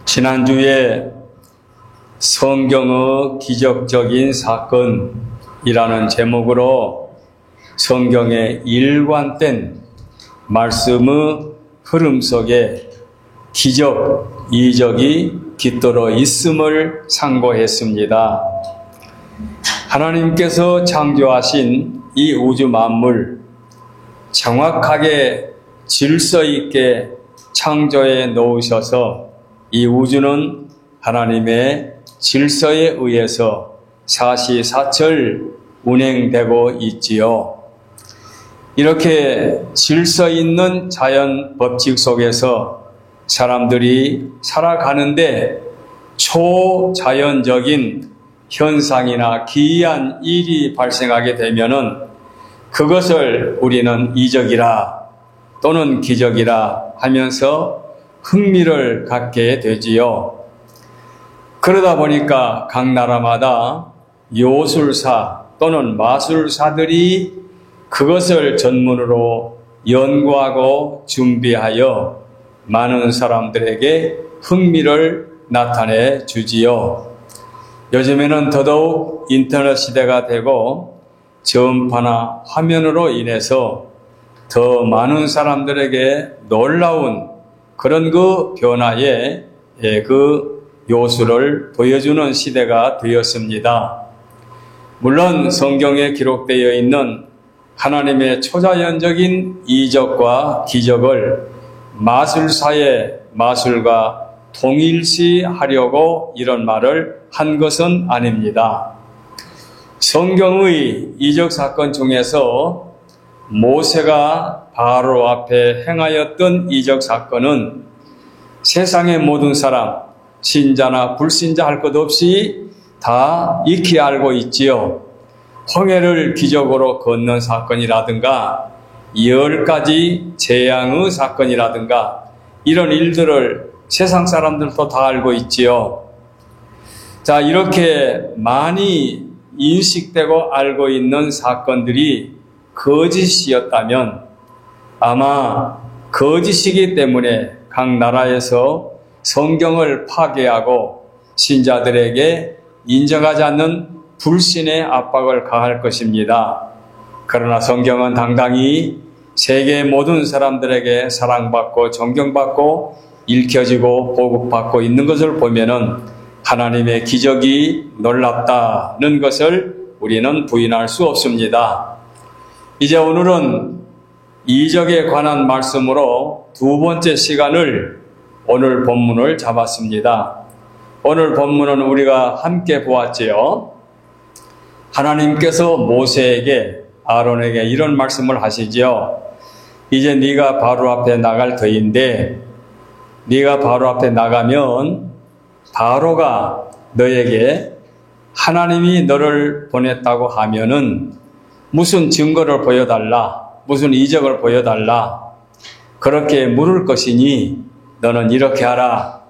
지난주에 성경의 기적적인 사건이라는 제목으로 성경의 일관된 말씀의 흐름 속에 기적, 이적이 깃들어 있음을 상고했습니다. 하나님께서 창조하신 이 우주 만물, 정확하게 질서 있게 창조해 놓으셔서 이 우주는 하나님의 질서에 의해서 사시사철 운행되고 있지요. 이렇게 질서 있는 자연 법칙 속에서 사람들이 살아가는데 초자연적인 현상이나 기이한 일이 발생하게 되면은 그것을 우리는 이적이라 또는 기적이라 하면서 흥미를 갖게 되지요. 그러다 보니까 각 나라마다 요술사 또는 마술사들이 그것을 전문으로 연구하고 준비하여 많은 사람들에게 흥미를 나타내 주지요. 요즘에는 더더욱 인터넷 시대가 되고 전파나 화면으로 인해서 더 많은 사람들에게 놀라운 그런 그 변화의 그 요술을 보여주는 시대가 되었습니다. 물론 성경에 기록되어 있는 하나님의 초자연적인 이적과 기적을 마술사의 마술과 동일시하려고 이런 말을 한 것은 아닙니다. 성경의 이적 사건 중에서 모세가 바로 앞에 행하였던 이적 사건은 세상의 모든 사람, 신자나 불신자 할 것 없이 다 익히 알고 있지요. 홍해를 기적으로 건넌 사건이라든가 10가지 재앙의 사건이라든가 이런 일들을 세상 사람들도 다 알고 있지요. 자, 이렇게 많이 인식되고 알고 있는 사건들이 거짓이었다면 아마 거짓이기 때문에 각 나라에서 성경을 파괴하고 신자들에게 인정하지 않는 불신의 압박을 가할 것입니다. 그러나 성경은 당당히 세계 모든 사람들에게 사랑받고 존경받고 읽혀지고 보급받고 있는 것을 보면은 하나님의 기적이 놀랍다는 것을 우리는 부인할 수 없습니다. 이제 오늘은 이적에 관한 말씀으로 두 번째 시간을 오늘 본문을 잡았습니다. 오늘 본문은 우리가 함께 보았지요. 하나님께서 모세에게 아론에게 이런 말씀을 하시지요. 이제 네가 바로 앞에 나갈 터인데 네가 바로 앞에 나가면 바로가 너에게 하나님이 너를 보냈다고 하면은 무슨 증거를 보여달라, 무슨 이적을 보여달라 그렇게 물을 것이니 너는 이렇게 하라.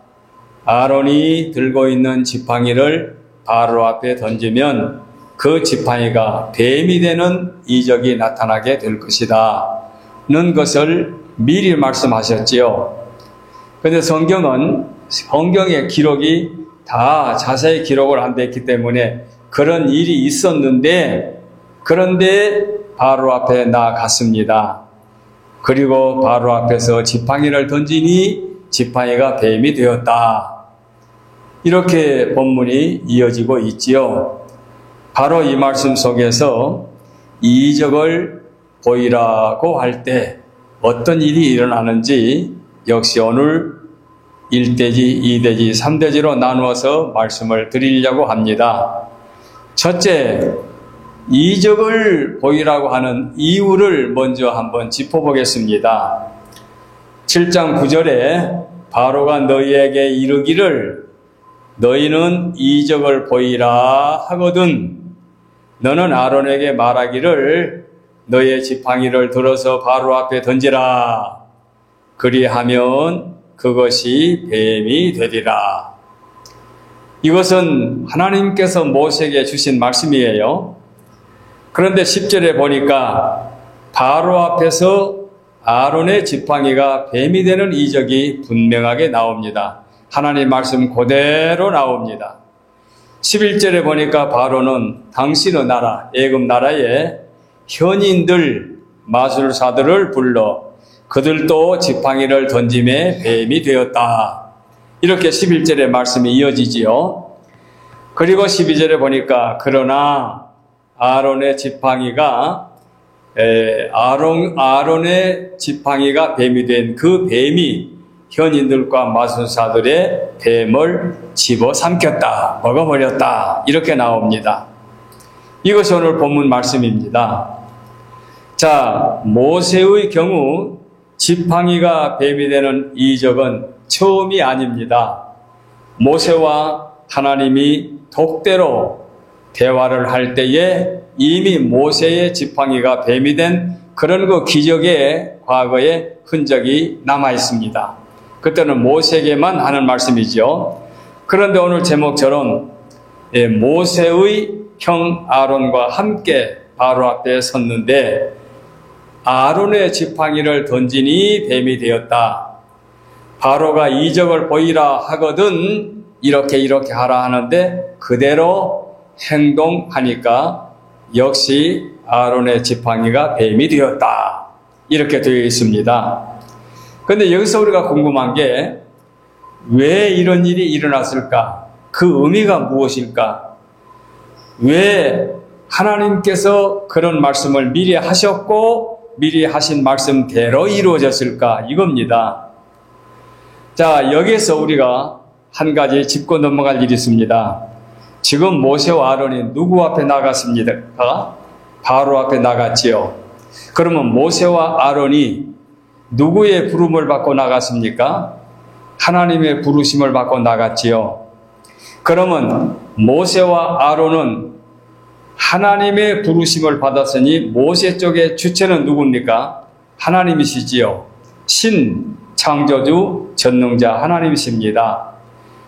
아론이 들고 있는 지팡이를 바로 앞에 던지면 그 지팡이가 뱀이 되는 이적이 나타나게 될 것이다 는 것을 미리 말씀하셨지요. 그런데 성경의 기록이 다 자세히 기록을 안 됐기 때문에 그런 일이 있었는데 그런데 바로 앞에 나갔습니다. 그리고 바로 앞에서 지팡이를 던지니 지팡이가 뱀이 되었다. 이렇게 본문이 이어지고 있지요. 바로 이 말씀 속에서 이적을 보이라고 할 때 어떤 일이 일어나는지 역시 오늘 1대지, 2대지, 3대지로 나누어서 말씀을 드리려고 합니다. 첫째, 이적을 보이라고 하는 이유를 먼저 한번 짚어보겠습니다. 7장 9절에 바로가 너희에게 이르기를 너희는 이적을 보이라 하거든 너는 아론에게 말하기를 너의 지팡이를 들어서 바로 앞에 던지라. 그리하면 그것이 뱀이 되리라. 이것은 하나님께서 모세에게 주신 말씀이에요. 그런데 10절에 보니까 바로 앞에서 아론의 지팡이가 뱀이 되는 이적이 분명하게 나옵니다. 하나님 말씀 그대로 나옵니다. 11절에 보니까 바로는 당신의 나라, 애굽 나라에 현인들, 마술사들을 불러 그들도 지팡이를 던짐에 뱀이 되었다. 이렇게 11절의 말씀이 이어지지요. 그리고 12절에 보니까 그러나 아론의 지팡이가 뱀이 된 그 뱀이 현인들과 마술사들의 뱀을 집어삼켰다, 먹어버렸다. 이렇게 나옵니다. 이것이 오늘 본문 말씀입니다. 자, 모세의 경우 지팡이가 뱀이 되는 이적은 처음이 아닙니다. 모세와 하나님이 독대로 대화를 할 때에 이미 모세의 지팡이가 뱀이 된 그런 그 기적의 과거의 흔적이 남아 있습니다. 그때는 모세에게만 하는 말씀이죠. 그런데 오늘 제목처럼 모세의 형 아론과 함께 바로 앞에 섰는데 아론의 지팡이를 던지니 뱀이 되었다. 바로가 이적을 보이라 하거든 이렇게 하라 하는데 그대로 행동하니까 역시 아론의 지팡이가 뱀이 되었다. 이렇게 되어 있습니다. 그런데 여기서 우리가 궁금한 게 왜 이런 일이 일어났을까? 그 의미가 무엇일까? 왜 하나님께서 그런 말씀을 미리 하셨고 미리 하신 말씀대로 이루어졌을까? 이겁니다. 자, 여기에서 우리가 한 가지 짚고 넘어갈 일이 있습니다. 지금 모세와 아론이 누구 앞에 나갔습니까? 바로 앞에 나갔지요. 그러면 모세와 아론이 누구의 부름을 받고 나갔습니까? 하나님의 부르심을 받고 나갔지요. 그러면 모세와 아론은 하나님의 부르심을 받았으니 모세 쪽의 주체는 누굽니까? 하나님이시지요. 신, 창조주, 전능자 하나님이십니다.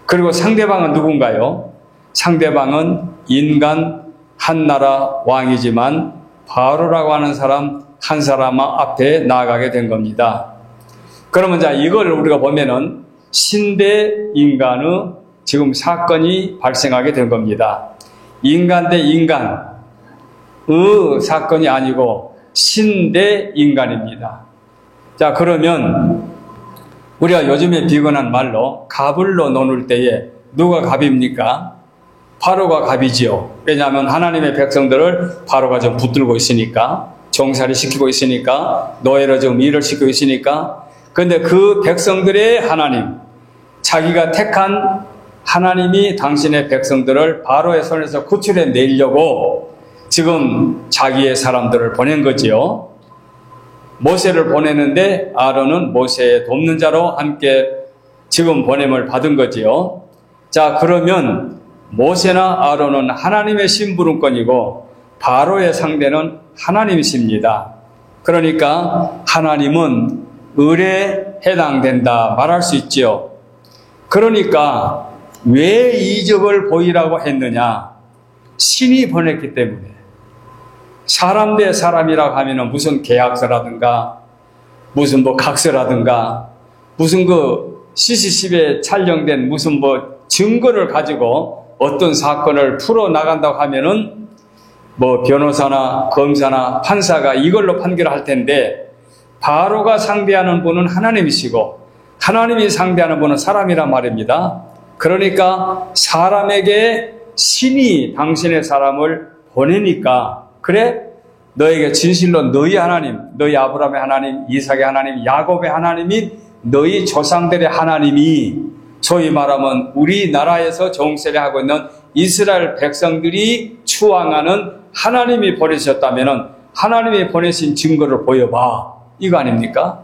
그리고 상대방은 누군가요? 상대방은 인간 한 나라 왕이지만 바로라고 하는 사람 한 사람 앞에 나아가게 된 겁니다. 그러면 자 이걸 우리가 보면은 신대 인간의 지금 사건이 발생하게 된 겁니다. 인간 대 인간의 사건이 아니고 신대 인간입니다. 자 그러면 우리가 요즘에 비건한 말로 갑을로 노는 때에 누가 갑입니까? 바로가 갑이지요. 왜냐하면 하나님의 백성들을 바로가 좀 붙들고 있으니까, 종살이 시키고 있으니까, 노예로 좀 일을 시키고 있으니까. 그런데 그 백성들의 하나님, 자기가 택한 하나님이 당신의 백성들을 바로의 손에서 구출해 내려고 지금 자기의 사람들을 보낸 거지요. 모세를 보내는데 아론은 모세의 돕는 자로 함께 지금 보냄을 받은 거지요. 자 그러면 모세나 아론은 하나님의 심부름권이고 바로의 상대는 하나님이십니다. 그러니까 하나님은 을에 해당된다 말할 수 있지요. 그러니까 왜 이적을 보이라고 했느냐? 신이 보냈기 때문에. 사람 대 사람이라고 하면은 무슨 계약서라든가 무슨 뭐 각서라든가 무슨 그 CCTV에 촬영된 무슨 뭐 증거를 가지고 어떤 사건을 풀어나간다고 하면은 뭐 변호사나 검사나 판사가 이걸로 판결을 할 텐데 바로가 상대하는 분은 하나님이시고 하나님이 상대하는 분은 사람이란 말입니다. 그러니까 사람에게 신이 당신의 사람을 보내니까 그래 너에게 진실로 너희 하나님, 너희 아브라함의 하나님, 이삭의 하나님, 야곱의 하나님이 너희 조상들의 하나님이 소위 말하면 우리나라에서 정세례하고 있는 이스라엘 백성들이 추앙하는 하나님이 보내셨다면 하나님이 보내신 증거를 보여봐. 이거 아닙니까?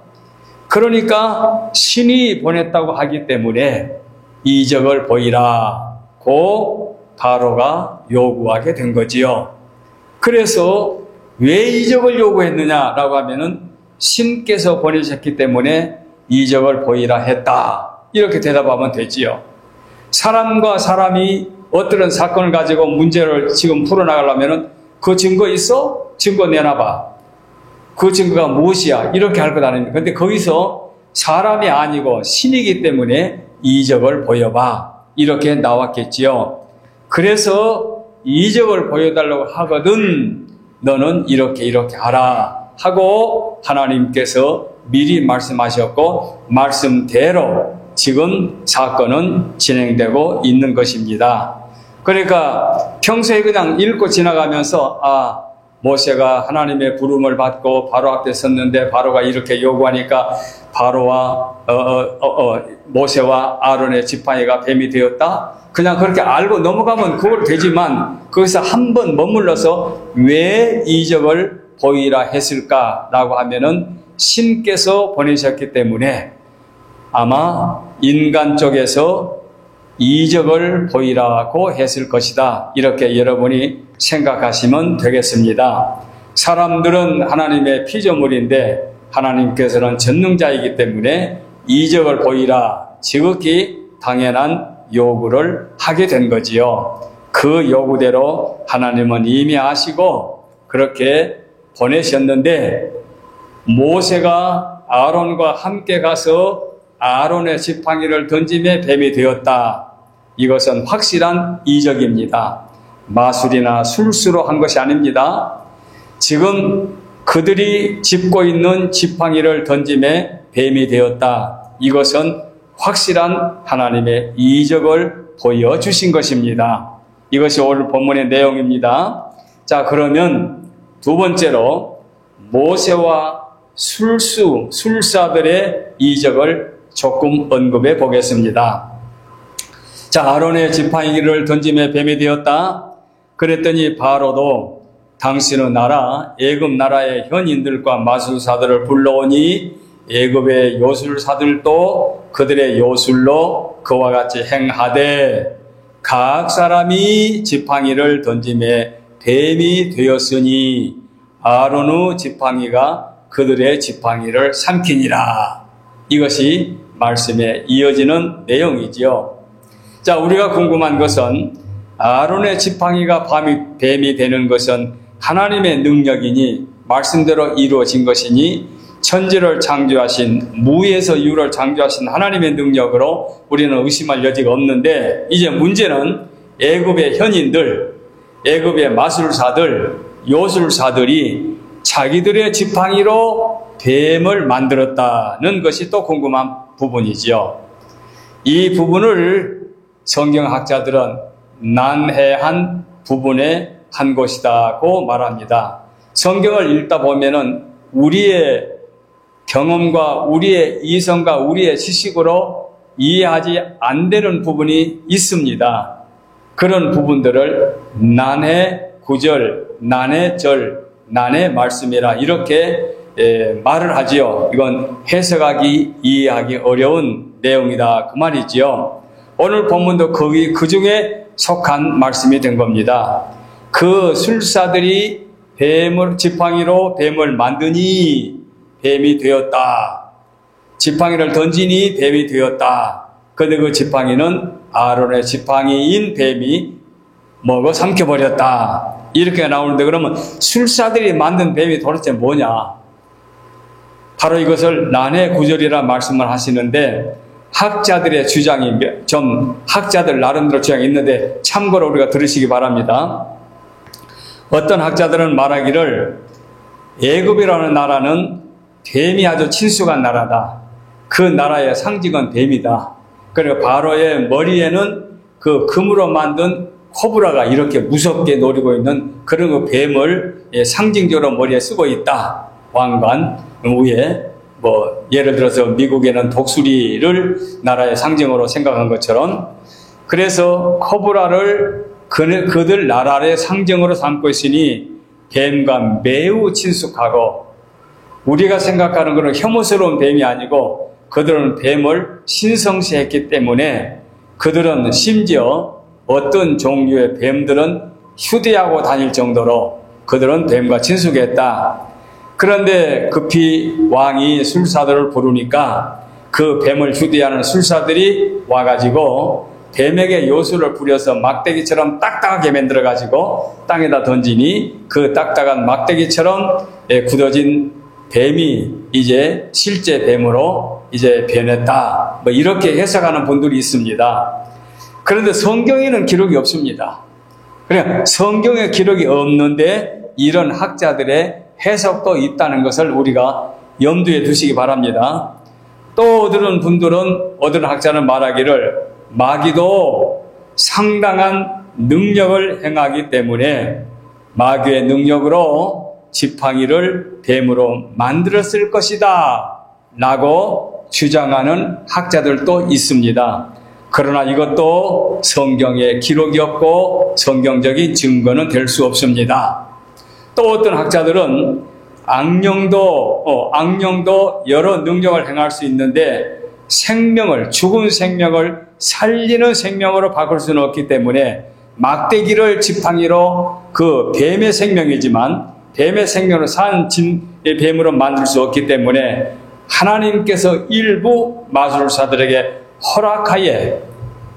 그러니까 신이 보냈다고 하기 때문에 이적을 보이라고 바로가 요구하게 된 거지요. 그래서 왜 이적을 요구했느냐라고 하면은 신께서 보내셨기 때문에 이적을 보이라 했다. 이렇게 대답하면 되지요. 사람과 사람이 어떤 사건을 가지고 문제를 지금 풀어나가려면은 그 증거 있어? 증거 내놔봐. 그 증거가 무엇이야? 이렇게 할 것 아닙니까? 근데 거기서 사람이 아니고 신이기 때문에 이적을 보여봐. 이렇게 나왔겠지요. 그래서 이적을 보여달라고 하거든 너는 이렇게 하라 하고 하나님께서 미리 말씀하셨고 말씀대로 지금 사건은 진행되고 있는 것입니다. 그러니까 평소에 그냥 읽고 지나가면서 모세가 하나님의 부름을 받고 바로 앞에 섰는데 바로가 이렇게 요구하니까 바로와 모세와 아론의 지팡이가 뱀이 되었다. 그냥 그렇게 알고 넘어가면 그걸 되지만 거기서 한번 머물러서 왜 이적을 보이라 했을까라고 하면은 신께서 보내셨기 때문에 아마 인간 쪽에서 이적을 보이라고 했을 것이다. 이렇게 여러분이 생각하시면 되겠습니다. 사람들은 하나님의 피조물인데 하나님께서는 전능자이기 때문에 이적을 보이라 지극히 당연한 요구를 하게 된 거지요. 그 요구대로 하나님은 이미 아시고 그렇게 보내셨는데 모세가 아론과 함께 가서 아론의 지팡이를 던짐에 뱀이 되었다. 이것은 확실한 이적입니다. 마술이나 술수로 한 것이 아닙니다. 지금 그들이 짚고 있는 지팡이를 던짐에 뱀이 되었다. 이것은 확실한 하나님의 이적을 보여주신 것입니다. 이것이 오늘 본문의 내용입니다. 자, 그러면 두 번째로 모세와 술사들의 이적을 조금 언급해 보겠습니다. 자, 아론의 지팡이를 던짐에 뱀이 되었다. 그랬더니 바로도 당신의 나라 애굽 나라의 현인들과 마술사들을 불러오니 애굽의 요술사들도 그들의 요술로 그와 같이 행하되 각 사람이 지팡이를 던짐에 뱀이 되었으니 아론의 지팡이가 그들의 지팡이를 삼키니라. 이것이 말씀에 이어지는 내용이지요. 자, 우리가 궁금한 것은 아론의 지팡이가 뱀이 되는 것은 하나님의 능력이니 말씀대로 이루어진 것이니 천지를 창조하신 무에서 유를 창조하신 하나님의 능력으로 우리는 의심할 여지가 없는데 이제 문제는 애굽의 현인들, 애굽의 마술사들, 요술사들이 자기들의 지팡이로 뱀을 만들었다는 것이 또 궁금한 부분이지요. 이 부분을 성경학자들은 난해한 부분의 한 곳이다고 말합니다. 성경을 읽다 보면은 우리의 경험과 우리의 이성과 우리의 지식으로 이해하지 안 되는 부분이 있습니다. 그런 부분들을 난해 구절, 난해 절, 난해 말씀이라 이렇게 말을 하지요. 이건 해석하기, 이해하기 어려운 내용이다 그 말이지요. 오늘 본문도 그 중에 속한 말씀이 된 겁니다. 그 술사들이 지팡이로 뱀을 만드니 뱀이 되었다. 지팡이를 던지니 뱀이 되었다. 그런데 그 지팡이는 아론의 지팡이인 뱀이 먹어 삼켜버렸다. 이렇게 나오는데 그러면 술사들이 만든 뱀이 도대체 뭐냐? 바로 이것을 난해 구절이라 말씀을 하시는데 학자들의 주장이 학자들 나름대로 주장이 있는데 참고로 우리가 들으시기 바랍니다. 어떤 학자들은 말하기를 애굽이라는 나라는 뱀이 아주 친숙한 나라다. 그 나라의 상징은 뱀이다. 그리고 바로의 머리에는 그 금으로 만든 코브라가 이렇게 무섭게 노리고 있는 그런 그 뱀을 상징적으로 머리에 쓰고 있다. 왕관 위에 예를 들어서 미국에는 독수리를 나라의 상징으로 생각한 것처럼 그래서 코브라를 그들 나라의 상징으로 삼고 있으니 뱀과 매우 친숙하고 우리가 생각하는 것은 혐오스러운 뱀이 아니고 그들은 뱀을 신성시했기 때문에 그들은 심지어 어떤 종류의 뱀들은 휴대하고 다닐 정도로 그들은 뱀과 친숙했다. 그런데 급히 왕이 술사들을 부르니까 그 뱀을 휴대하는 술사들이 와가지고 뱀에게 요술을 부려서 막대기처럼 딱딱하게 만들어가지고 땅에다 던지니 그 딱딱한 막대기처럼 굳어진 뱀이 이제 실제 뱀으로 이제 변했다. 뭐 이렇게 해석하는 분들이 있습니다. 그런데 성경에는 기록이 없습니다. 그냥 성경에 기록이 없는데 이런 학자들의 해석도 있다는 것을 우리가 염두에 두시기 바랍니다. 또 어떤 학자는 말하기를 마귀도 상당한 능력을 행하기 때문에 마귀의 능력으로 지팡이를 뱀으로 만들었을 것이다 라고 주장하는 학자들도 있습니다. 그러나 이것도 성경에 기록이 없고 성경적인 증거는 될 수 없습니다. 또 어떤 학자들은 악령도 여러 능력을 행할 수 있는데 죽은 생명을 살리는 생명으로 바꿀 수는 없기 때문에 막대기를 지팡이로 그 뱀의 생명이지만 뱀의 생명을 산 뱀으로 만들 수 없기 때문에 하나님께서 일부 마술사들에게 허락하에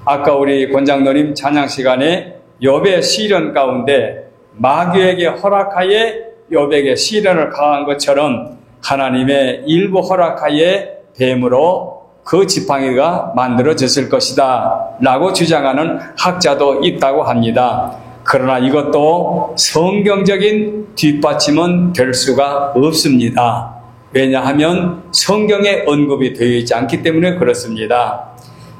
아까 우리 권장로님 찬양 시간에 욥의 시련 가운데 마귀에게 허락하에 욥에게 시련을 가한 것처럼 하나님의 일부 허락하에 뱀으로 그 지팡이가 만들어졌을 것이다 라고 주장하는 학자도 있다고 합니다. 그러나 이것도 성경적인 뒷받침은 될 수가 없습니다. 왜냐하면 성경에 언급이 되어 있지 않기 때문에 그렇습니다.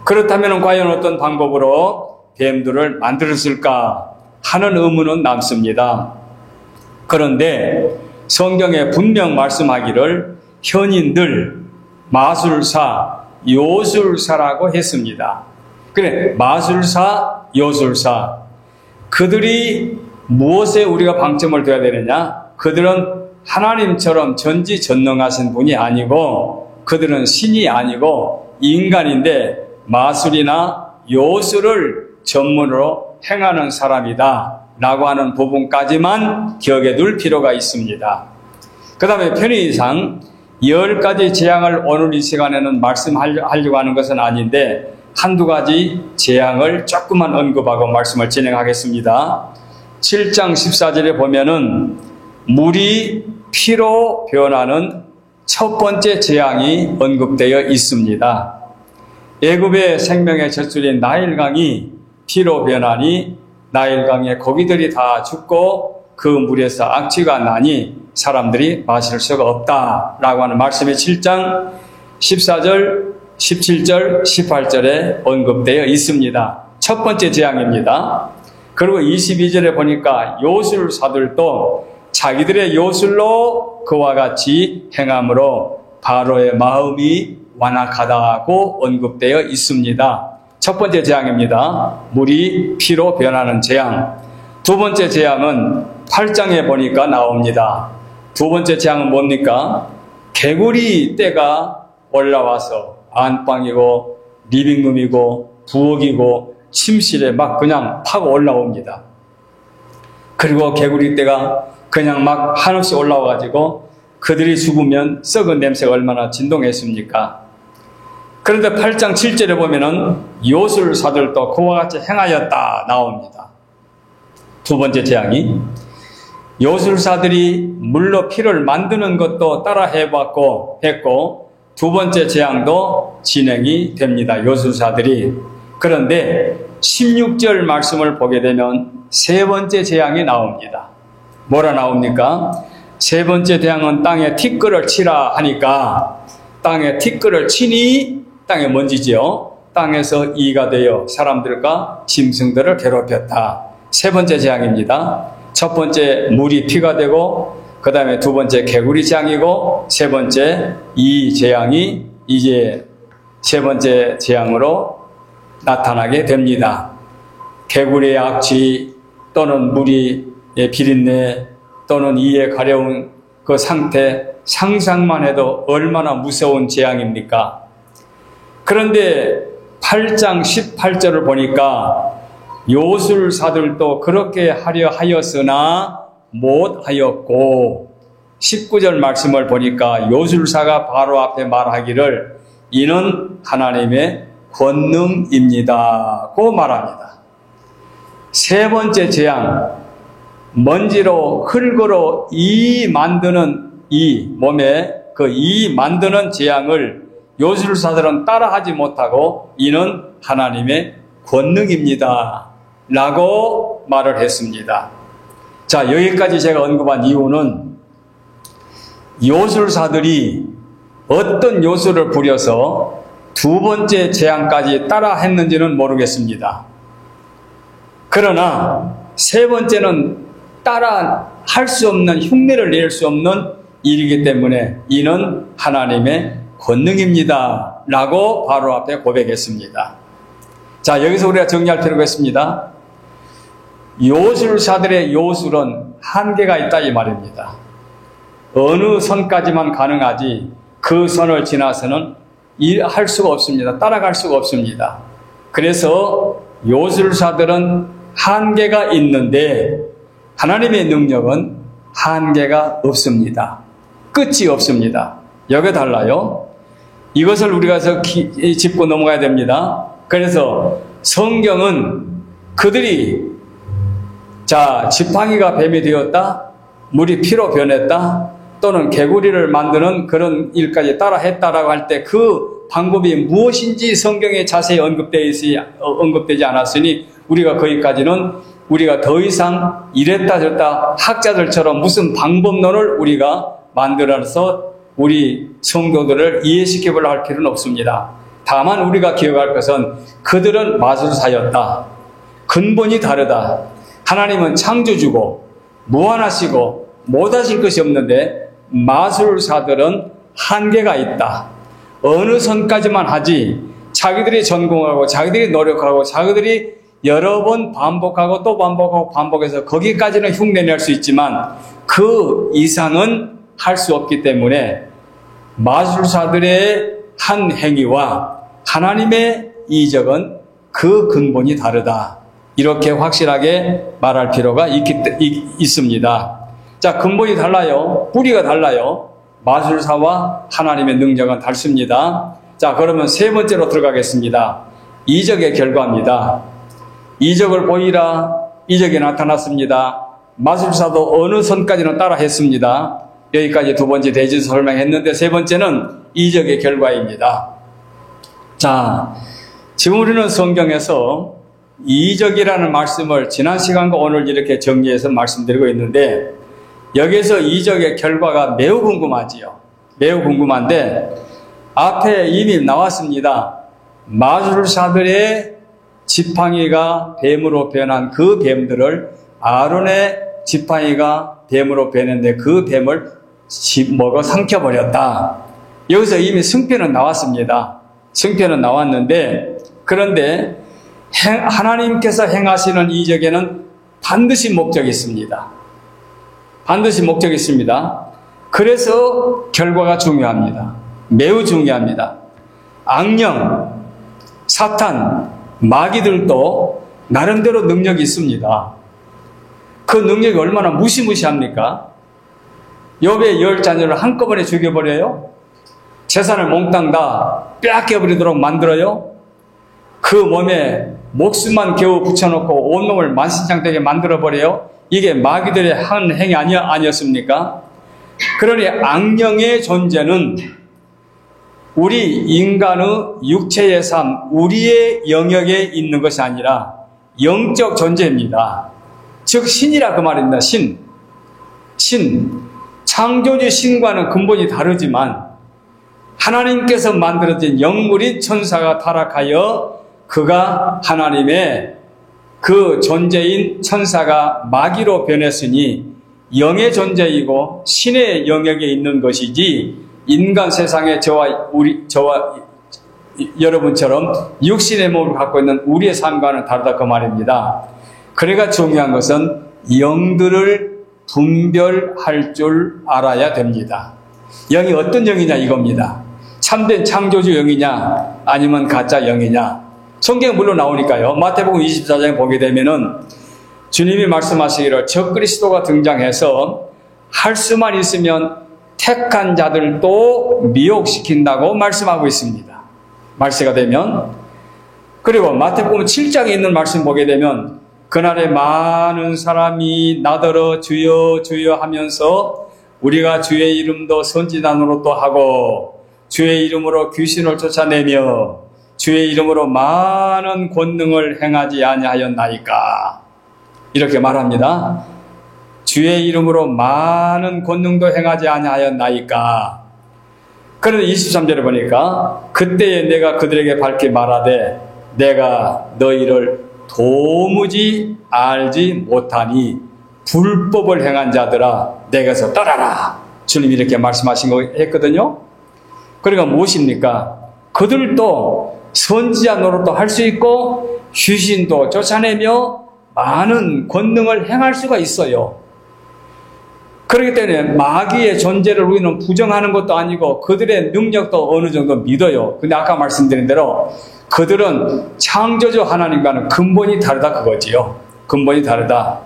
그렇다면 과연 어떤 방법으로 뱀들을 만들었을까 하는 의문은 남습니다. 그런데 성경에 분명 말씀하기를 현인들, 마술사, 요술사라고 했습니다. 그래, 마술사, 요술사. 그들이 무엇에 우리가 방점을 둬야 되느냐? 그들은 하나님처럼 전지전능하신 분이 아니고 그들은 신이 아니고 인간인데 마술이나 요술을 전문으로 행하는 사람이다 라고 하는 부분까지만 기억해 둘 필요가 있습니다. 그 다음에 편의상 10가지 재앙을 오늘 이 시간에는 말씀하려고 하는 것은 아닌데 한두 가지 재앙을 조금만 언급하고 말씀을 진행하겠습니다. 7장 14절에 보면은 물이 피로 변하는 첫 번째 재앙이 언급되어 있습니다. 애굽의 생명의 젖줄인 나일강이 피로 변하니 나일강의 고기들이 다 죽고 그 물에서 악취가 나니 사람들이 마실 수가 없다라고 하는 말씀이 7장 14절, 17절, 18절에 언급되어 있습니다. 첫 번째 재앙입니다. 그리고 22절에 보니까 요술사들도 자기들의 요술로 그와 같이 행함으로 바로의 마음이 완악하다고 언급되어 있습니다. 첫 번째 재앙입니다. 물이 피로 변하는 재앙. 두 번째 재앙은 8장에 보니까 나옵니다. 두 번째 재앙은 뭡니까? 개구리 떼가 올라와서 안방이고 리빙룸이고 부엌이고 침실에 막 그냥 파고 올라옵니다. 그리고 개구리 떼가 그냥 막 한없이 올라와가지고 그들이 죽으면 썩은 냄새가 얼마나 진동했습니까? 그런데 8장 7절에 보면은 요술사들도 그와 같이 행하였다 나옵니다. 두 번째 재앙이 요술사들이 물로 피를 만드는 것도 따라 했고 두 번째 재앙도 진행이 됩니다. 요술사들이. 그런데 16절 말씀을 보게 되면 세 번째 재앙이 나옵니다. 뭐라 나옵니까? 세 번째 재앙은 땅에 티끌을 치라 하니까 땅에 티끌을 치니 땅에 먼지지요. 땅에서 이가 되어 사람들과 짐승들을 괴롭혔다. 세 번째 재앙입니다. 첫 번째 물이 피가 되고 그 다음에 두 번째 개구리 재앙이고 세 번째 이 재앙이 이제 세 번째 재앙으로 나타나게 됩니다. 개구리의 악취 또는 물이 비린내 또는 이에 가려운 그 상태 상상만 해도 얼마나 무서운 재앙입니까? 그런데 8장 18절을 보니까 요술사들도 그렇게 하려 하였으나 못하였고 19절 말씀을 보니까 요술사가 바로 앞에 말하기를 이는 하나님의 권능입니다 고 말합니다. 세 번째 재앙 먼지로 흙으로 이 만드는 이 몸에 그 이 만드는 재앙을 요술사들은 따라하지 못하고 이는 하나님의 권능입니다 라고 말을 했습니다. 자, 여기까지 제가 언급한 이유는 요술사들이 어떤 요술을 부려서 두 번째 재앙까지 따라 했는지는 모르겠습니다. 그러나 세 번째는 따라 할 수 없는, 흉내를 낼 수 없는 일이기 때문에 이는 하나님의 권능입니다 라고 바로 앞에 고백했습니다. 자, 여기서 우리가 정리할 필요가 있습니다. 요술사들의 요술은 한계가 있다 이 말입니다. 어느 선까지만 가능하지 그 선을 지나서는 할 수가 없습니다. 따라갈 수가 없습니다. 그래서 요술사들은 한계가 있는데 하나님의 능력은 한계가 없습니다. 끝이 없습니다. 여기 달라요. 이것을 우리가 짚고 넘어가야 됩니다. 그래서 성경은 그들이 지팡이가 뱀이 되었다, 물이 피로 변했다, 또는 개구리를 만드는 그런 일까지 따라 했다라고 할 때 그 방법이 무엇인지 성경에 자세히 언급되지 않았으니 우리가 거기까지는 우리가 더 이상 이랬다 저랬다 학자들처럼 무슨 방법론을 우리가 만들어서 우리 성도들을 이해시켜보려 할 필요는 없습니다. 다만 우리가 기억할 것은 그들은 마술사였다. 근본이 다르다. 하나님은 창조주고 무한하시고 못하실 것이 없는데 마술사들은 한계가 있다. 어느 선까지만 하지 자기들이 전공하고 자기들이 노력하고 자기들이 여러 번 반복하고 또 반복하고 반복해서 거기까지는 흉내낼 수 있지만 그 이상은 할 수 없기 때문에 마술사들의 한 행위와 하나님의 이적은 그 근본이 다르다. 이렇게 확실하게 말할 필요가 있습니다. 자, 근본이 달라요. 뿌리가 달라요. 마술사와 하나님의 능력은 다릅니다. 자, 그러면 세 번째로 들어가겠습니다. 이적의 결과입니다. 이적을 보이라. 이적이 나타났습니다. 마술사도 어느 선까지는 따라 했습니다. 여기까지 두 번째 대지서 설명했는데 세 번째는 이적의 결과입니다. 자, 지금 우리는 성경에서 이적이라는 말씀을 지난 시간과 오늘 이렇게 정리해서 말씀드리고 있는데 여기서 이적의 결과가 매우 궁금하지요. 매우 궁금한데 앞에 이미 나왔습니다. 마술사들의 지팡이가 뱀으로 변한 그 뱀들을 아론의 지팡이가 뱀으로 변했는데 그 뱀을 먹어 삼켜버렸다. 여기서 이미 승패는 나왔습니다. 승패는 나왔는데 그런데 하나님께서 행하시는 이적에는 반드시 목적이 있습니다. 반드시 목적이 있습니다. 그래서 결과가 중요합니다. 매우 중요합니다. 악령, 사탄, 마귀들도 나름대로 능력이 있습니다. 그 능력이 얼마나 무시무시합니까? 욥의 10자녀를 한꺼번에 죽여버려요? 재산을 몽땅 다 빼앗겨버리도록 만들어요? 그 몸에 목숨만 겨우 붙여놓고 온몸을 만신창되게 만들어버려요? 이게 마귀들의 한 행위 아니었습니까? 그러니 악령의 존재는 우리 인간의 육체의 삶, 우리의 영역에 있는 것이 아니라 영적 존재입니다. 즉 신이라 그 말입니다. 신. 창조주 신과는 근본이 다르지만 하나님께서 만들어진 영물인 천사가 타락하여 그가 하나님의 그 존재인 천사가 마귀로 변했으니 영의 존재이고 신의 영역에 있는 것이지 인간 세상에 저와 여러분처럼 육신의 몸을 갖고 있는 우리의 삶과는 다르다 그 말입니다. 그래가 중요한 것은 영들을 분별할 줄 알아야 됩니다. 영이 어떤 영이냐 이겁니다. 참된 창조주 영이냐 아니면 가짜 영이냐. 성경 물론 나오니까요. 마태복음 24장에 보게 되면은 주님이 말씀하시기를 적그리스도가 등장해서 할 수만 있으면 택한 자들도 미혹시킨다고 말씀하고 있습니다. 말세가 되면. 그리고 마태복음 7장에 있는 말씀 보게 되면 그날에 많은 사람이 나더러 주여 주여 하면서 우리가 주의 이름도 선지자 노릇도 하고 주의 이름으로 귀신을 쫓아내며 주의 이름으로 많은 권능을 행하지 아니하였나이까. 이렇게 말합니다. 주의 이름으로 많은 권능도 행하지 아니하였나이까. 그런데 23절에 보니까 그때에 내가 그들에게 밝히 말하되 내가 너희를 도무지 알지 못하니 불법을 행한 자들아 내게서 떠나라. 주님이 이렇게 말씀하신 거 했거든요. 그러니까 무엇입니까? 그들도 선지자 노릇도 할 수 있고 귀신도 쫓아내며 많은 권능을 행할 수가 있어요. 그렇기 때문에 마귀의 존재를 우리는 부정하는 것도 아니고 그들의 능력도 어느 정도 믿어요. 근데 아까 말씀드린 대로 그들은 창조주 하나님과는 근본이 다르다 그거지요. 근본이 다르다.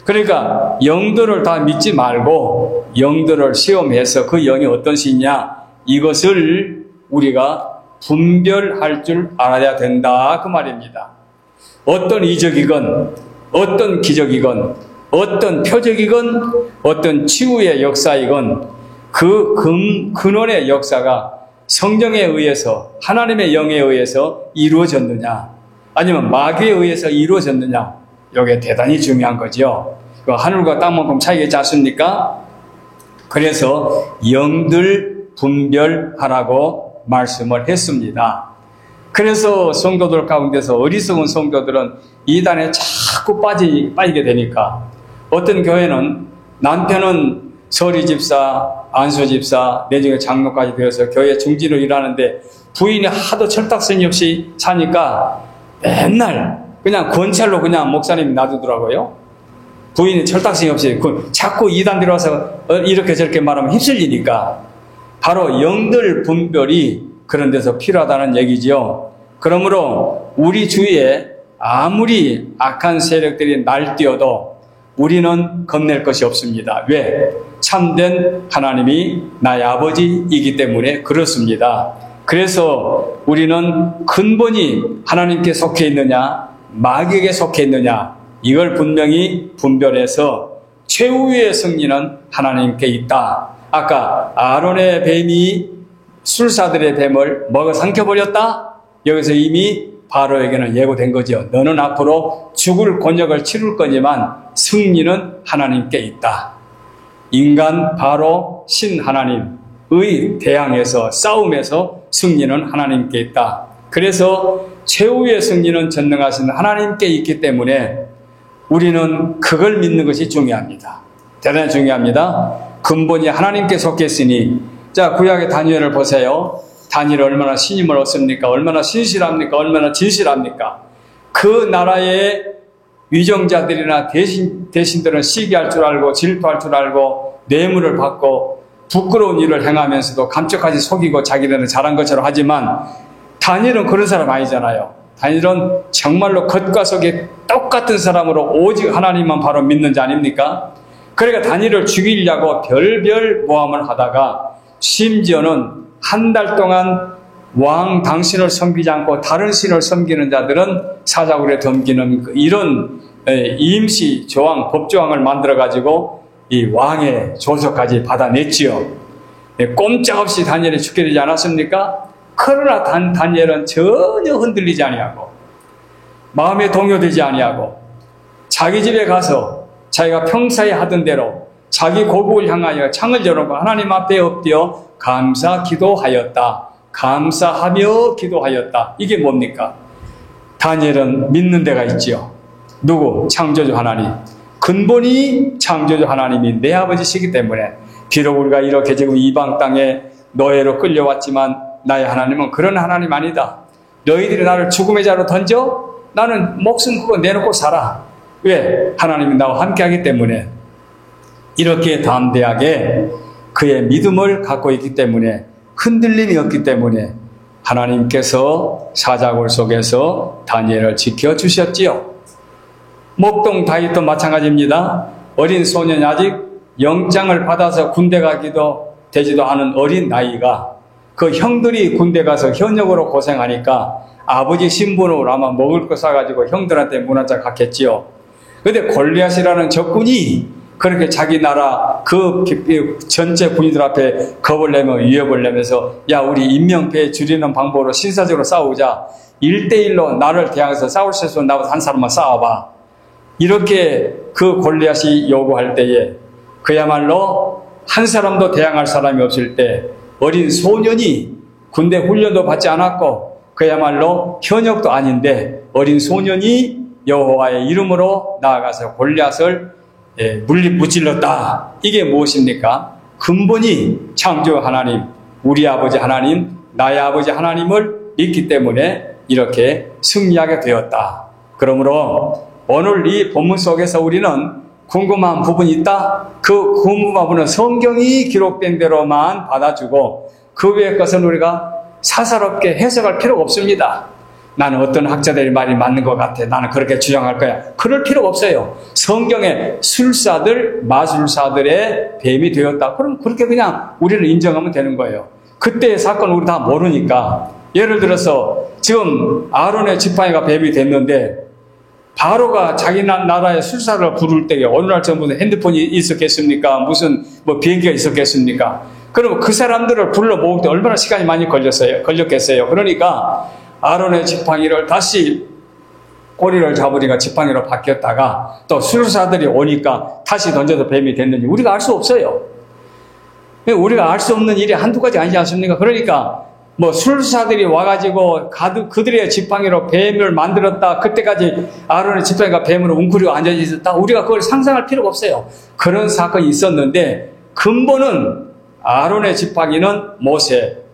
그러니까 영들을 다 믿지 말고 영들을 시험해서 그 영이 어떤 신이냐 이것을 우리가 분별할 줄 알아야 된다 그 말입니다. 어떤 이적이건 어떤 기적이건 어떤 표적이건 어떤 치유의 역사이건 그 근원의 역사가 성령에 의해서 하나님의 영에 의해서 이루어졌느냐 아니면 마귀에 의해서 이루어졌느냐 이게 대단히 중요한 거죠. 하늘과 땅만큼 차이가 있지 않습니까? 그래서 영들 분별하라고 말씀을 했습니다. 그래서 성도들 가운데서 어리석은 성도들은 이단에 자꾸 빠지게 되니까 어떤 교회는 남편은 서리 집사, 안수 집사, 내중에 장로까지 되어서 교회 중진으로 일하는데 부인이 하도 철딱서니 없이 사니까 맨날 그냥 권찰로 그냥 목사님이 놔두더라고요. 부인이 철딱서니 없이 자꾸 이단 들어와서 이렇게 저렇게 말하면 휩쓸리니까 바로 영들 분별이 그런 데서 필요하다는 얘기죠. 그러므로 우리 주위에 아무리 악한 세력들이 날뛰어도 우리는 겁낼 것이 없습니다. 왜? 참된 하나님이 나의 아버지이기 때문에 그렇습니다. 그래서 우리는 근본이 하나님께 속해 있느냐 마귀에게 속해 있느냐 이걸 분명히 분별해서 최후의 승리는 하나님께 있다. 아까 아론의 뱀이 술사들의 뱀을 먹어 삼켜버렸다. 여기서 이미 바로에게는 예고된 거죠. 너는 앞으로 죽을 곤욕을 치를 거지만 승리는 하나님께 있다. 인간 바로 신 하나님의 대항에서 싸움에서 승리는 하나님께 있다. 그래서 최후의 승리는 전능하신 하나님께 있기 때문에 우리는 그걸 믿는 것이 중요합니다. 대단히 중요합니다. 근본이 하나님께 속해 있으니 자 구약의 다니엘을 보세요. 다니엘이 얼마나 신임을 얻습니까? 얼마나 신실합니까? 얼마나 진실합니까? 그 나라의 위정자들이나 대신들은 시기할 줄 알고 질투할 줄 알고 뇌물을 받고 부끄러운 일을 행하면서도 감쪽같이 속이고 자기들은 잘한 것처럼 하지만 다니엘은 그런 사람 아니잖아요. 다니엘은 정말로 겉과 속이 똑같은 사람으로 오직 하나님만 바로 믿는 자 아닙니까? 그러니까 다니엘을 죽이려고 별별 모함을 하다가 심지어는 한 달 동안 왕 당신을 섬기지 않고 다른 신을 섬기는 자들은 사자굴에 덤기는 이런 임시 조항, 법조항을 만들어가지고 이 왕의 조서까지 받아냈지요. 꼼짝없이 다니엘이 죽게 되지 않았습니까? 그러나 다니엘은 전혀 흔들리지 아니하고 마음에 동요되지 아니하고 자기 집에 가서 자기가 평소에 하던 대로 자기 고국을 향하여 창을 열어놓고 하나님 앞에 엎드려 감사 기도하였다. 감사하며 기도하였다. 이게 뭡니까? 다니엘은 믿는 데가 있지요. 누구? 창조주 하나님. 근본이 창조주 하나님이 내 아버지시기 때문에 비록 우리가 이렇게 지금 이방 땅에 노예로 끌려왔지만 나의 하나님은 그런 하나님 아니다. 너희들이 나를 죽음의 자로 던져? 나는 목숨 그거 내놓고 살아. 왜? 하나님이 나와 함께하기 때문에 이렇게 담대하게 그의 믿음을 갖고 있기 때문에 흔들림이 없기 때문에 하나님께서 사자굴 속에서 다니엘을 지켜주셨지요. 목동 다윗도 마찬가지입니다. 어린 소년이 아직 영장을 받아서 군대 가기도 되지도 않은 어린 나이가 그 형들이 군대 가서 현역으로 고생하니까 아버지 신분으로 아마 먹을 거 사가지고 형들한테 문화자 갔겠지요. 근데 골리앗이라는 적군이 그렇게 자기 나라 그 전체 군인들 앞에 겁을 내며 위협을 내면서 야 우리 인명피해 줄이는 방법으로 신사적으로 싸우자. 1대1로 나를 대항해서 싸울 수 있으면 나보다 한 사람만 싸워봐. 이렇게 그 골리앗이 요구할 때에 그야말로 한 사람도 대항할 사람이 없을 때 어린 소년이 군대 훈련도 받지 않았고 그야말로 현역도 아닌데 어린 소년이 여호와의 이름으로 나아가서 골리앗을 무찔렀다. 이게 무엇입니까? 근본이 창조 하나님, 우리 아버지 하나님, 나의 아버지 하나님을 믿기 때문에 이렇게 승리하게 되었다. 그러므로 오늘 이 본문 속에서 우리는 궁금한 부분이 있다. 그 궁금한 부분은 성경이 기록된 대로만 받아주고 그 외의 것은 우리가 사사롭게 해석할 필요가 없습니다. 나는 어떤 학자들의 말이 맞는 것 같아. 나는 그렇게 주장할 거야. 그럴 필요가 없어요. 성경에 술사들, 마술사들의 뱀이 되었다. 그럼 그렇게 그냥 우리를 인정하면 되는 거예요. 그때의 사건을 우리 다 모르니까. 예를 들어서 지금 아론의 지팡이가 뱀이 됐는데 바로가 자기 나라의 술사를 부를 때에 어느 날 전부터 핸드폰이 있었겠습니까? 무슨 비행기가 있었겠습니까? 그럼 그 사람들을 불러 모을 때 얼마나 시간이 많이 걸렸겠어요. 그러니까 아론의 지팡이를 다시 꼬리를 잡으니까 지팡이로 바뀌었다가 또 술사들이 오니까 다시 던져서 뱀이 됐는지 우리가 알 수 없어요. 우리가 알 수 없는 일이 한두 가지 아니지 않습니까? 그러니까 술사들이 와가지고 그들의 지팡이로 뱀을 만들었다. 그때까지 아론의 지팡이가 뱀으로 웅크리고 앉아있었다. 우리가 그걸 상상할 필요가 없어요. 그런 사건이 있었는데 근본은 아론의 지팡이는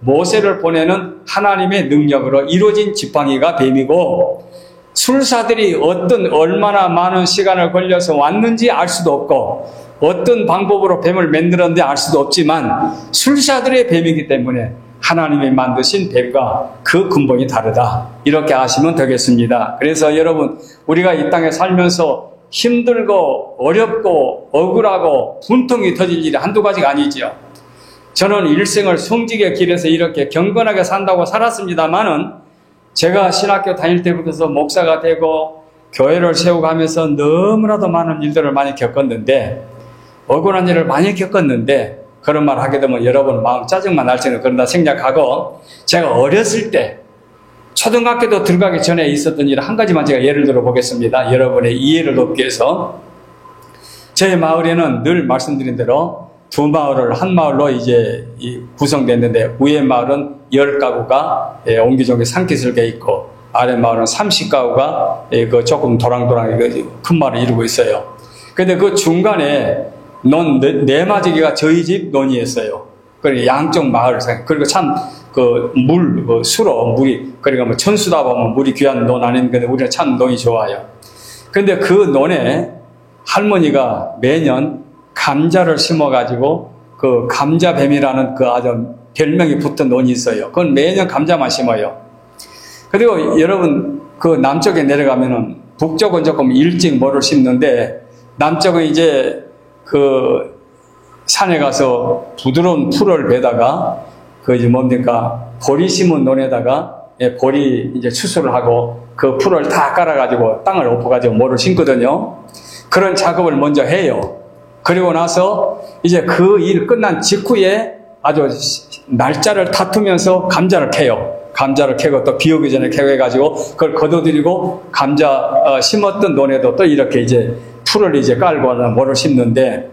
모세를 보내는 하나님의 능력으로 이루어진 지팡이가 뱀이고 술사들이 얼마나 많은 시간을 걸려서 왔는지 알 수도 없고 어떤 방법으로 뱀을 만들었는지 알 수도 없지만 술사들의 뱀이기 때문에 하나님이 만드신 뱀과 그 근본이 다르다. 이렇게 아시면 되겠습니다. 그래서 여러분 우리가 이 땅에 살면서 힘들고 어렵고 억울하고 분통이 터질 일이 한두 가지가 아니지요. 저는 일생을 성직의 길에서 이렇게 경건하게 산다고 살았습니다만은 제가 신학교 다닐 때부터 목사가 되고 교회를 세워가면서 너무나도 많은 일들을 많이 겪었는데 억울한 일을 많이 겪었는데 그런 말 하게 되면 여러분 마음 짜증만 날 때는 그런다 생각하고 제가 어렸을 때 초등학교도 들어가기 전에 있었던 일 한 가지만 제가 예를 들어 보겠습니다. 여러분의 이해를 돕기 위해서 저희 마을에는 늘 말씀드린 대로 두 마을을 한 마을로 이제 구성됐는데 위에 마을은 10가구가 옹기종기 산기슭에 있고 아래 마을은 30가구가 그 조금 도랑도랑 큰 마을을 이루고 있어요. 근데 그 중간에 네마지기가 저희 집 논이었어요. 그리고 양쪽 마을, 그리고 참, 수로, 물이, 그러니까 천수다 보면 물이 귀한 논 아닌데 우리는 참 논이 좋아요. 근데 그 논에 할머니가 매년 감자를 심어가지고 그 감자뱀이라는 그 아주 별명이 붙은 논이 있어요. 그건 매년 감자만 심어요. 그리고 여러분, 그 남쪽에 내려가면은 북쪽은 조금 일찍 뭐를 심는데 남쪽은 이제 그 산에 가서 부드러운 풀을 베다가 보리 심은 논에다가 보리 이제 추수를 하고 그 풀을 다 깔아가지고 땅을 엎어가지고 뭐를 심거든요. 그런 작업을 먼저 해요. 그리고 나서 이제 그 일 끝난 직후에 아주 날짜를 다투면서 감자를 캐요. 감자를 캐고 또 비 오기 전에 캐고 해가지고 그걸 걷어들이고 감자 심었던 논에도 또 이렇게 이제 풀을 이제 깔고 뭐를 심는데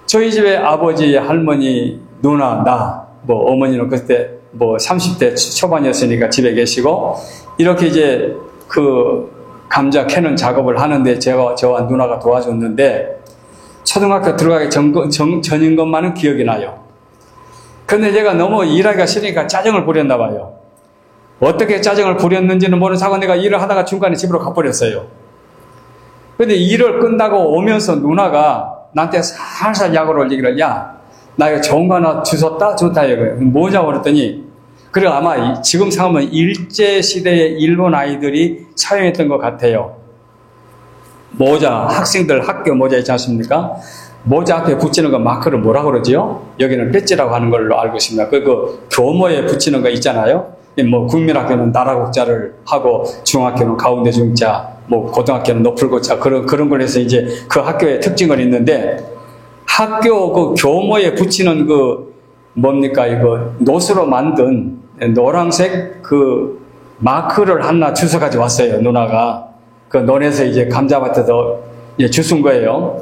저희 집에 아버지, 할머니, 누나, 나, 어머니는 그때 30대 초반이었으니까 집에 계시고 이렇게 이제 그 감자 캐는 작업을 하는데 저와 누나가 도와줬는데 초등학교 들어가기 전인 것만은 기억이 나요. 근데 제가 너무 일하기가 싫으니까 짜증을 부렸나 봐요. 어떻게 짜증을 부렸는지는 모르고 내가 일을 하다가 중간에 집으로 가버렸어요. 근데 일을 끝나고 오면서 누나가 나한테 살살 약을 올리기를 야, 나 이거 좋은 거 하나 주웠다? 좋다 이거예요. 뭐냐고 그랬더니 그리고 아마 지금 생각하면 일제시대의 일본 아이들이 사용했던 것 같아요. 모자, 학생들 학교 모자 있지 않습니까? 모자 앞에 붙이는 거 마크를 뭐라고 그러지요? 여기는 배지라고 하는 걸로 알고 있습니다. 그 교모에 붙이는 거 있잖아요. 국민학교는 나라국자를 하고 중학교는 가운데 중자, 뭐 고등학교는 높을고차 그런 걸 해서 이제 그 학교의 특징은 있는데, 학교 그 교모에 붙이는 그 뭡니까 이거 노수로 만든 노란색 그 마크를 하나 주워 가지고 왔어요. 누나가 그 논에서 이제 감자밭에서 이제 주운 거예요.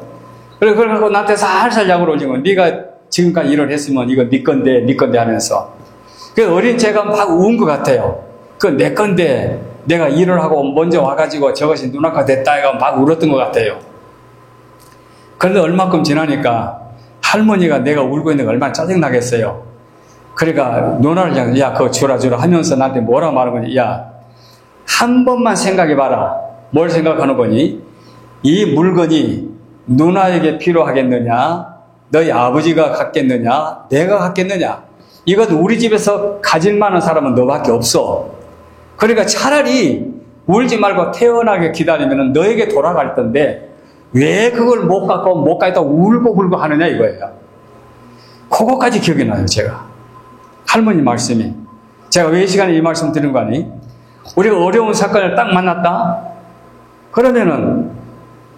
그래서 나한테 살살 약을 올린 거. 네가 지금까지 일을 했으면 이거 네 건데 하면서. 그 어린 제가 막 운 것 같아요. 그 내 건데 내가 일을 하고 먼저 와가지고 저것이 누나가 됐다 해가 막 울었던 것 같아요. 그런데 얼마큼 지나니까 할머니가 내가 울고 있는 거 얼마나 짜증나겠어요. 그러니까 누나를 향해서 야 그거 주라 하면서 나한테 뭐라 말하는 거지. 야 한 번만 생각해봐라. 뭘 생각하는 거니? 이 물건이 누나에게 필요하겠느냐? 너희 아버지가 갖겠느냐? 내가 갖겠느냐? 이것 우리 집에서 가질 만한 사람은 너밖에 없어. 그러니까 차라리 울지 말고 태어나게 기다리면 너에게 돌아갈 텐데 왜 그걸 못 갖고 울고 하느냐 이거예요. 그거까지 기억이 나요. 제가 할머니 말씀이. 제가 왜 이 시간에 이 말씀 드린 거 아니? 우리가 어려운 사건을 딱 만났다? 그러면은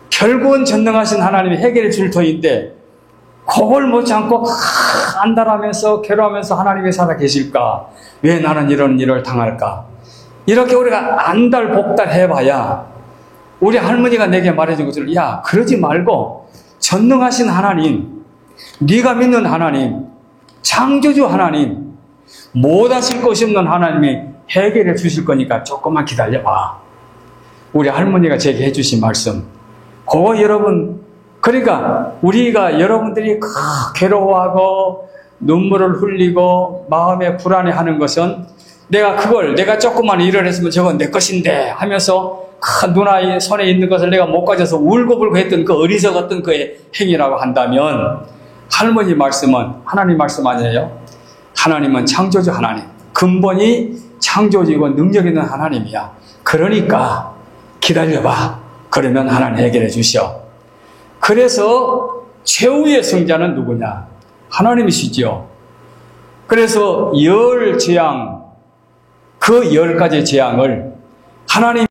결국은 전능하신 하나님이 해결해 줄 터인데 그걸 못 참고 안달하면서 괴로워하면서 하나님이 살아 계실까? 왜 나는 이런 일을 당할까? 이렇게 우리가 안달복달 해봐야 우리 할머니가 내게 말해준 것처럼 야 그러지 말고 전능하신 하나님, 네가 믿는 하나님, 창조주 하나님, 못하실 것이 없는 하나님이 해결해 주실 거니까 조금만 기다려봐. 우리 할머니가 제게 해주신 말씀. 그거 여러분, 그러니까 우리가 여러분들이 괴로워하고 눈물을 흘리고 마음에 불안해하는 것은 내가 조금만 일을 했으면 저건 내 것인데 하면서 누나의 손에 있는 것을 내가 못 가져서 울고불고 했던 그 어리석었던 그의 행위라고 한다면 할머니 말씀은 하나님 말씀 아니에요? 하나님은 창조주 하나님, 근본이 창조주이고 능력 있는 하나님이야. 그러니까 기다려봐. 그러면 하나님 해결해 주셔. 그래서 최후의 승자는 누구냐? 하나님이시지요. 그래서 10재앙, 그 10가지 재앙을 하나님